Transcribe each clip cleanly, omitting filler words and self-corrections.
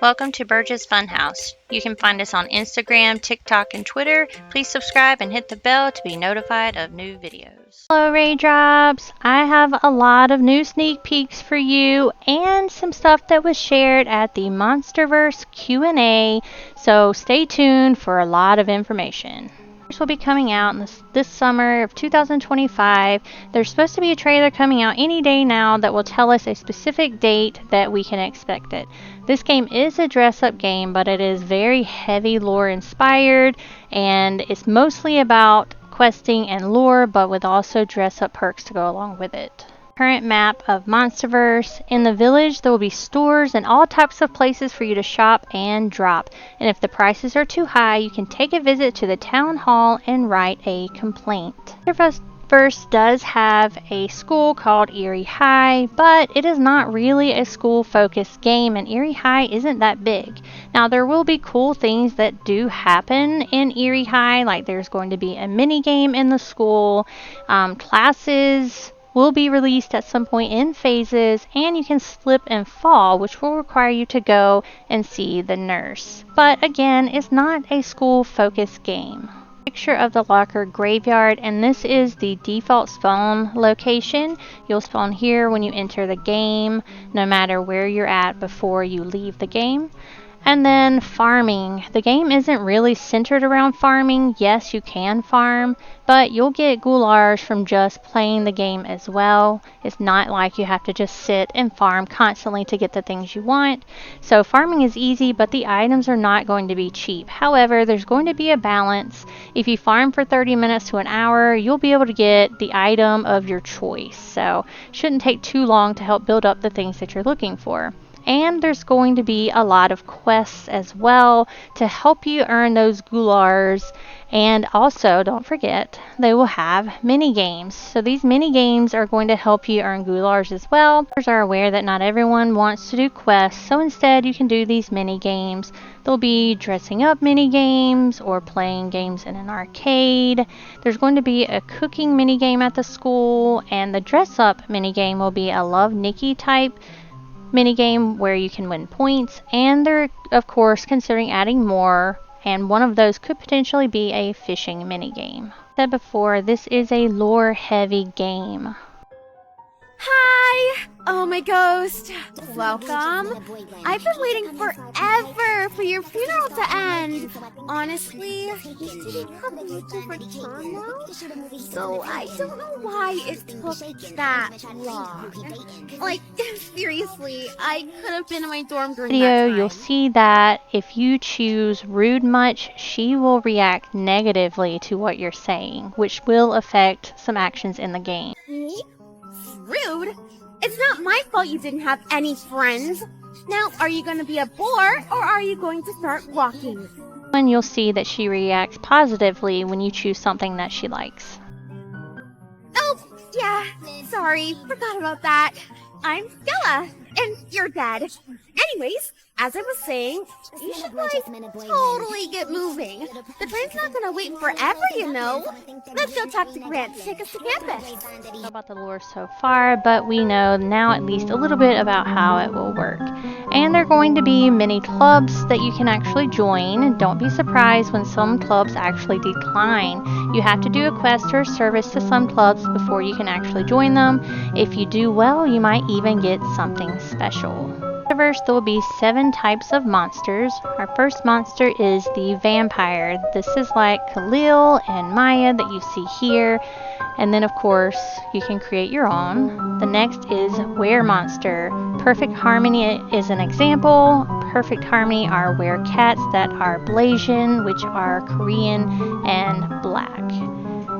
Welcome to Burge's Funhouse. You can find us on Instagram, TikTok, and Twitter. Please subscribe and hit the bell to be notified of new videos. Hello Raindrops! I have a lot of new sneak peeks for you and some stuff that was shared at the Monsterverze Q&A, so stay tuned for a lot of information. Will be coming out in this summer of 2025. There's supposed to be a trailer coming out any day now that will tell us a specific date that we can expect it. This game is a dress-up game, but it is very heavy lore inspired, and it's mostly about questing and lore, but with also dress-up perks to go along with it. Current map of Monsterverse. In the village there will be stores and all types of places for you to shop and drop, and if the prices are too high you can take a visit to the town hall and write a complaint. Monsterverse does have a school called Eerie High, but it is not really a school focused game, and Eerie High isn't that big. Now there will be cool things that do happen in Eerie High, like there's going to be a mini game in the school, classes will be released at some point in phases, and you can slip and fall, which will require you to go and see the nurse. But again, it's not a school focused game. Picture of the locker graveyard, and this is the default spawn location. You'll spawn here when you enter the game, no matter where you're at before you leave the game. And then farming. The game isn't really centered around farming. Yes, you can farm, but you'll get goulars from just playing the game as well. It's not like you have to just sit and farm constantly to get the things you want. So farming is easy, but the items are not going to be cheap. However, there's going to be a balance. If you farm for 30 minutes to an hour, you'll be able to get the item of your choice. So it shouldn't take too long to help build up the things that you're looking for. And there's going to be a lot of quests as well to help you earn those goulars. And also, don't forget, they will have mini games. So these mini games are going to help you earn goulars as well. Players are aware that not everyone wants to do quests, so instead you can do these mini games. There'll be dressing up mini games or playing games in an arcade. There's going to be a cooking mini game at the school, and the dress up mini game will be a Love Nikki type minigame where you can win points, and they're of course considering adding more, and one of those could potentially be a fishing minigame. Said before, this is a lore heavy game. Hi! Oh, my ghost. Welcome. I've been waiting forever for your funeral to end. Honestly, it didn't have a different turn now, so I don't know why it took that long. Like, seriously, I could have been in my dorm during that time. You'll see that if you choose rude much, she will react negatively to what you're saying, which will affect some actions in the game. Rude? It's not my fault you didn't have any friends. Now, are you going to be a bore, or are you going to start walking? And you'll see that she reacts positively when you choose something that she likes. Oh, yeah, sorry, forgot about that. I'm Stella, and you're dead. Anyways, as I was saying, you should, totally get moving. The train's not gonna wait forever, you know. Let's go talk to Grant to take us to campus. I don't know about the lore so far, but we know now at least a little bit about how it will work. And there are going to be many clubs that you can actually join. Don't be surprised when some clubs actually decline. You have to do a quest or service to some clubs before you can actually join them. If you do well, you might even get something special. There will be 7 types of monsters. Our first monster is the vampire. This is like Khalil and Maya that you see here. And then of course you can create your own. The next is were-monster. Perfect Harmony is an example. Perfect Harmony are were-cats that are Blasian, which are Korean and black.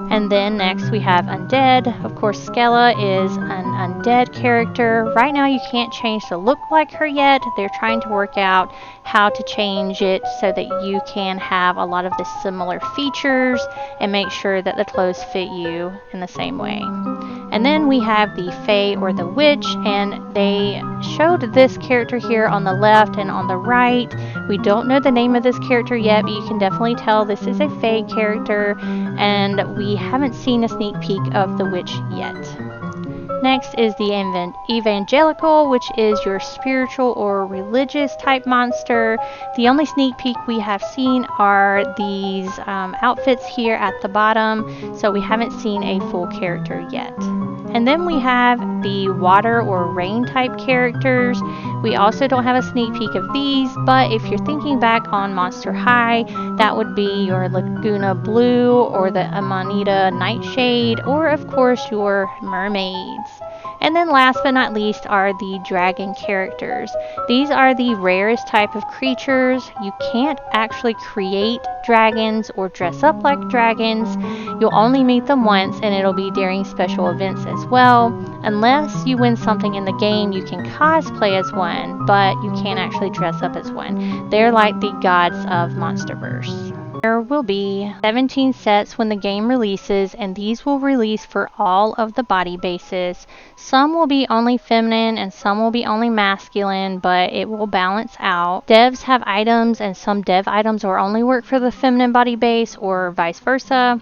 And then next we have Undead. Of course, Skella is an undead character. Right now you can't change the look like her yet. They're trying to work out how to change it so that you can have a lot of the similar features and make sure that the clothes fit you in the same way. And then we have the Fae or the Witch, and they showed this character here on the left and on the right. We don't know the name of this character yet, but you can definitely tell this is a Fae character, and we haven't seen a sneak peek of the Witch yet. Next is the evangelical, which is your spiritual or religious type monster. The only sneak peek we have seen are these outfits here at the bottom, so we haven't seen a full character yet. And then we have the water or rain type characters. We also don't have a sneak peek of these, but if you're thinking back on Monster High, that would be your Laguna Blue or the Amanita Nightshade, or of course your mermaids. And then last but not least are the dragon characters. These are the rarest type of creatures. You can't actually create dragons or dress up like dragons. You'll only meet them once, and it'll be during special events as well. Unless you win something in the game, you can cosplay as one, but you can't actually dress up as one. They're like the gods of Monsterverse. There will be 17 sets when the game releases, and these will release for all of the body bases. Some will be only feminine and some will be only masculine, but it will balance out. Devs have items, and some dev items will only work for the feminine body base or vice versa.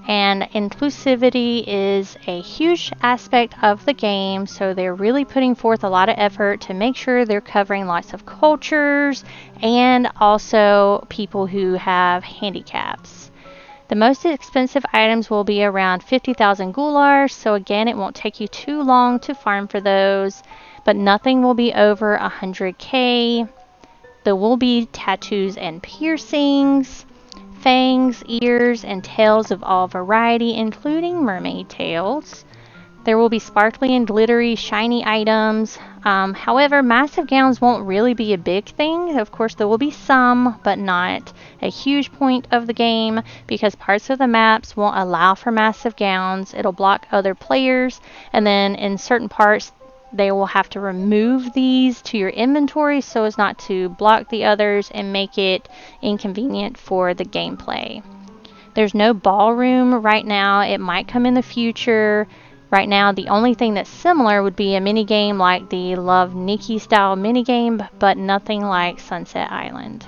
And inclusivity is a huge aspect of the game, so they're really putting forth a lot of effort to make sure they're covering lots of cultures and also people who have handicaps. The most expensive items will be around 50,000 goulars, so again, it won't take you too long to farm for those, but nothing will be over 100k. There will be tattoos and piercings, fangs, ears, and tails of all variety, including mermaid tails. There will be sparkly and glittery, shiny items. However, massive gowns won't really be a big thing. Of course, there will be some, but not a huge point of the game because parts of the maps won't allow for massive gowns. It'll block other players, and then in certain parts, they will have to remove these to your inventory so as not to block the others and make it inconvenient for the gameplay. There's no ballroom right now. It might come in the future. Right now, the only thing that's similar would be a minigame like the Love Nikki style minigame, but nothing like Sunset Island.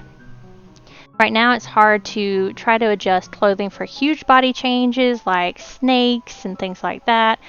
Right now, it's hard to try to adjust clothing for huge body changes like snakes and things like that.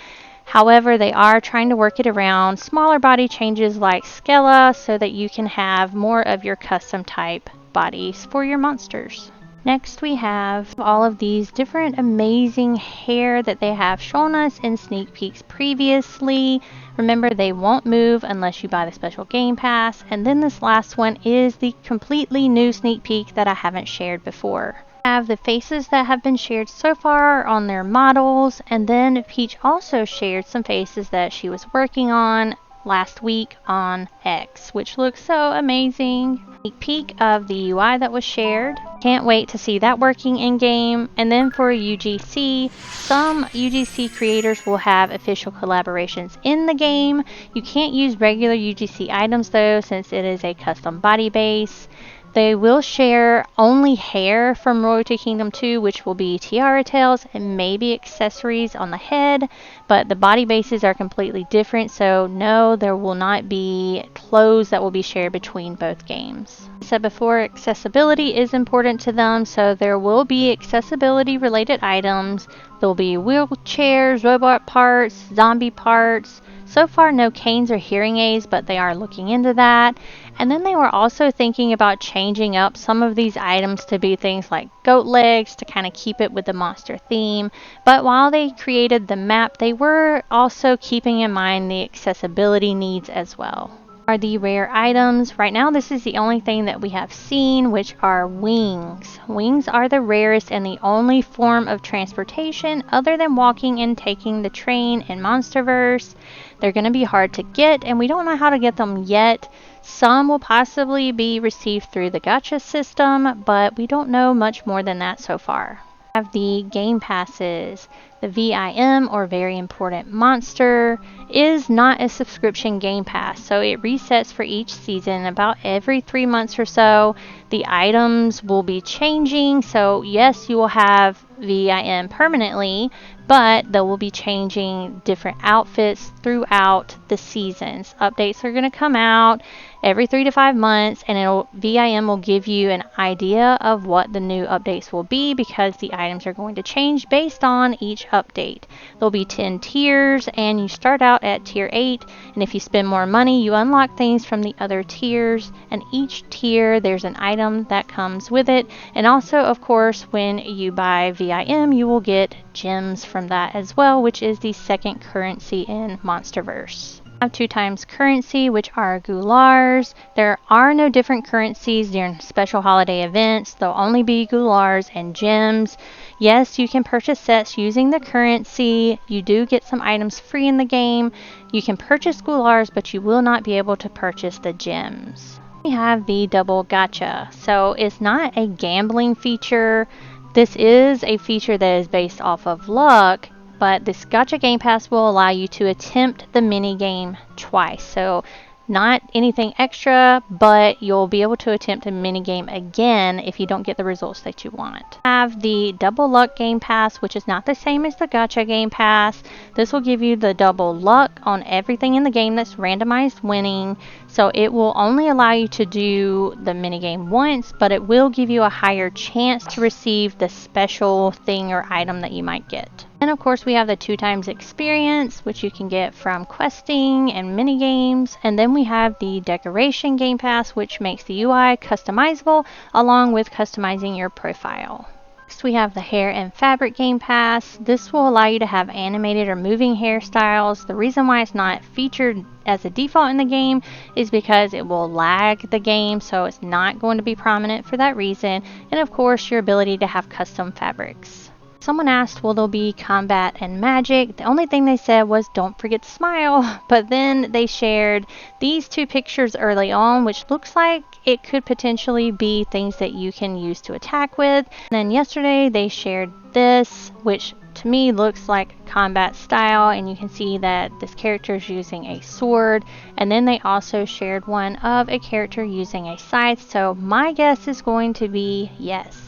However, they are trying to work it around smaller body changes like Skella so that you can have more of your custom type bodies for your monsters. Next, we have all of these different amazing hair that they have shown us in sneak peeks previously. Remember, they won't move unless you buy the special game pass. And then this last one is the completely new sneak peek that I haven't shared before. Have the faces that have been shared so far on their models, and then Peach also shared some faces that she was working on last week on X, which looks so amazing. A peek of the UI that was shared. Can't wait to see that working in game. And then for UGC, some UGC creators will have official collaborations in the game. You can't use regular UGC items though, since it is a custom body base. They will share only hair from Royalty Kingdom 2, which will be tiara tails and maybe accessories on the head, but the body bases are completely different, so no, there will not be clothes that will be shared between both games. As I said before, accessibility is important to them, so there will be accessibility related items. There will be wheelchairs, robot parts, zombie parts. So far, no canes or hearing aids, but they are looking into that. And then they were also thinking about changing up some of these items to be things like goat legs to kind of keep it with the monster theme. But while they created the map, they were also keeping in mind the accessibility needs as well. Are the rare items. Right now, this is the only thing that we have seen, which are wings. Wings are the rarest and the only form of transportation other than walking and taking the train in Monsterverse. They're going to be hard to get, and we don't know how to get them yet. Some will possibly be received through the gacha system, but we don't know much more than that so far. We have the game passes. The VIM, or Very Important Monster, is not a subscription game pass, so it resets for each season about every 3 months or so. The items will be changing, so yes, you will have VIM permanently, but they will be changing different outfits throughout the seasons. Updates are going to come out, every 3 to 5 months, and VIM will give you an idea of what the new updates will be because the items are going to change based on each update. There'll be 10 tiers, and you start out at tier 8, and if you spend more money, you unlock things from the other tiers, and each tier there's an item that comes with it. And also, of course, when you buy VIM, you will get gems from that as well, which is the second currency in Monsterverse. Have 2 times currency, which are goulars. There are no different currencies during special holiday events. There'll only be goulars and gems. Yes, you can purchase sets using the currency. You do get some items free in the game. You can purchase goulars, but you will not be able to purchase the gems. We have the double gacha. So it's not a gambling feature. This is a feature that is based off of luck, but this gacha game pass will allow you to attempt the mini game twice. So not anything extra, but you'll be able to attempt a mini game again if you don't get the results that you want. Have the double luck game pass, which is not the same as the gacha game pass. This will give you the double luck on everything in the game that's randomized winning. So it will only allow you to do the mini game once, but it will give you a higher chance to receive the special thing or item that you might get. And of course we have the 2 times experience, which you can get from questing and mini games. And then we have the decoration game pass, which makes the UI customizable along with customizing your profile. Next we have the hair and fabric game pass. This will allow you to have animated or moving hairstyles. The reason why it's not featured as a default in the game is because it will lag the game, so it's not going to be prominent for that reason. And of course your ability to have custom fabrics. Someone asked, will there be combat and magic? The only thing they said was don't forget to smile, but then they shared these 2 pictures early on, which looks like it could potentially be things that you can use to attack with. And then yesterday they shared this, which to me looks like combat style, and you can see that this character is using a sword. And then they also shared one of a character using a scythe, so my guess is going to be yes.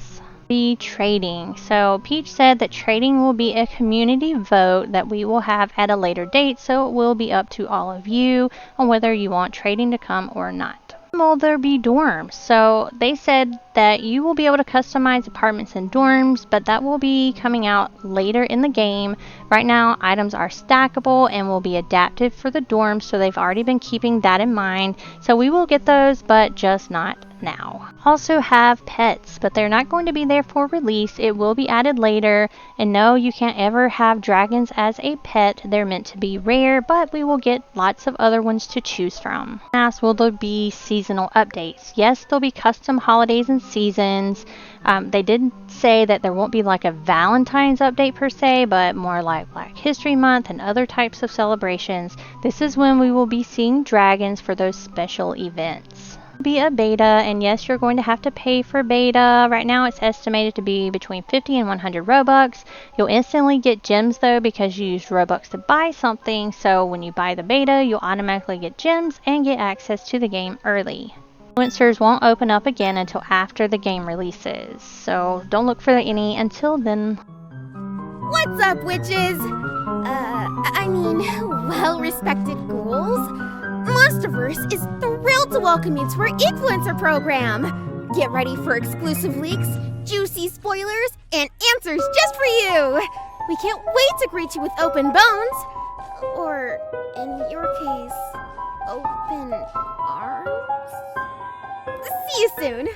The trading. So Peach said that trading will be a community vote that we will have at a later date, so it will be up to all of you on whether you want trading to come or not. Will there be dorms? So they said that you will be able to customize apartments and dorms, but that will be coming out later in the game. Right now items are stackable and will be adapted for the dorms, so they've already been keeping that in mind. So we will get those, but just not now. Also have pets, but they're not going to be there for release. It will be added later. And no, you can't ever have dragons as a pet. They're meant to be rare, but we will get lots of other ones to choose from. Asked, will there be seasonal updates? Yes, there'll be custom holidays and seasons. They did say that there won't be like a Valentine's update per se, but more like Black History Month and other types of celebrations. This is when we will be seeing dragons for those special events. Be a beta, and yes, you're going to have to pay for beta. Right now it's estimated to be between 50 and 100 Robux. You'll instantly get gems though because you used Robux to buy something, so when you buy the beta you'll automatically get gems and get access to the game early. Influencers won't open up again until after the game releases, so don't look for any until then. What's up, witches? Well-respected ghouls. Monsterverse is thrilled to welcome you to our Eekfluencer program. Get ready for exclusive leaks, juicy spoilers, and answers just for you. We can't wait to greet you with open bones. Or, in your case, open arms? See you soon.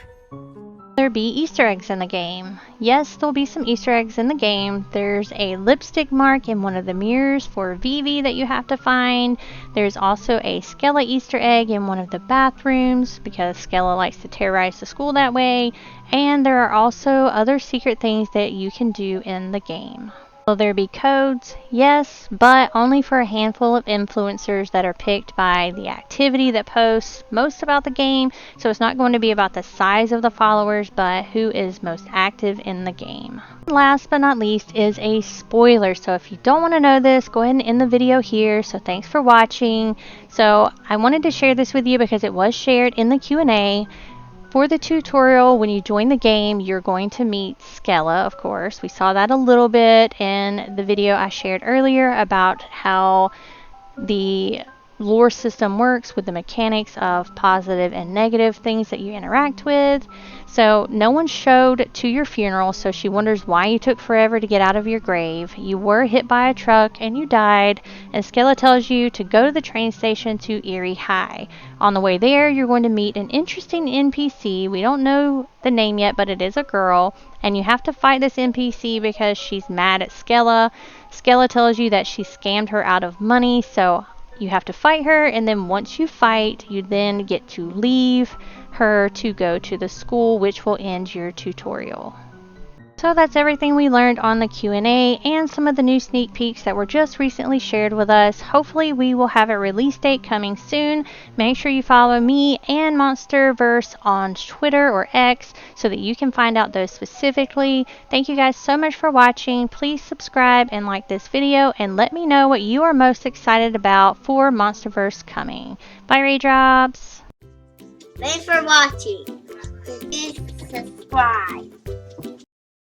There be Easter eggs in the game. Yes, there'll be some Easter eggs in the game. There's a lipstick mark in one of the mirrors for Vivi that you have to find. There's also a Skella Easter egg in one of the bathrooms because Skella likes to terrorize the school that way. And there are also other secret things that you can do in the game. Will there be codes? Yes, but only for a handful of influencers that are picked by the activity that posts most about the game. So it's not going to be about the size of the followers, but who is most active in the game. Last but not least is a spoiler. So if you don't want to know this, go ahead and end the video here. So thanks for watching. So I wanted to share this with you because it was shared in the Q&A. For the tutorial, when you join the game, you're going to meet Skella, of course. We saw that a little bit in the video I shared earlier about how the lore system works with the mechanics of positive and negative things that you interact with. So no one showed to your funeral, so she wonders why you took forever to get out of your grave. You were hit by a truck and you died, and Skella tells you to go to the train station to Eerie High. On the way there, you're going to meet an interesting NPC. We don't know the name yet, but it is a girl, and you have to fight this NPC because she's mad at Skella. Skella tells you that she scammed her out of money, so you have to fight her, and then once you fight, you then get to leave her to go to the school, which will end your tutorial. So that's everything we learned on the Q&A and some of the new sneak peeks that were just recently shared with us. Hopefully we will have a release date coming soon. Make sure you follow me and Monsterverse on Twitter or X so that you can find out those specifically. Thank you guys so much for watching. Please subscribe and like this video, and let me know what you are most excited about for Monsterverse coming. Bye, Raindrops! Thanks for watching. Please subscribe.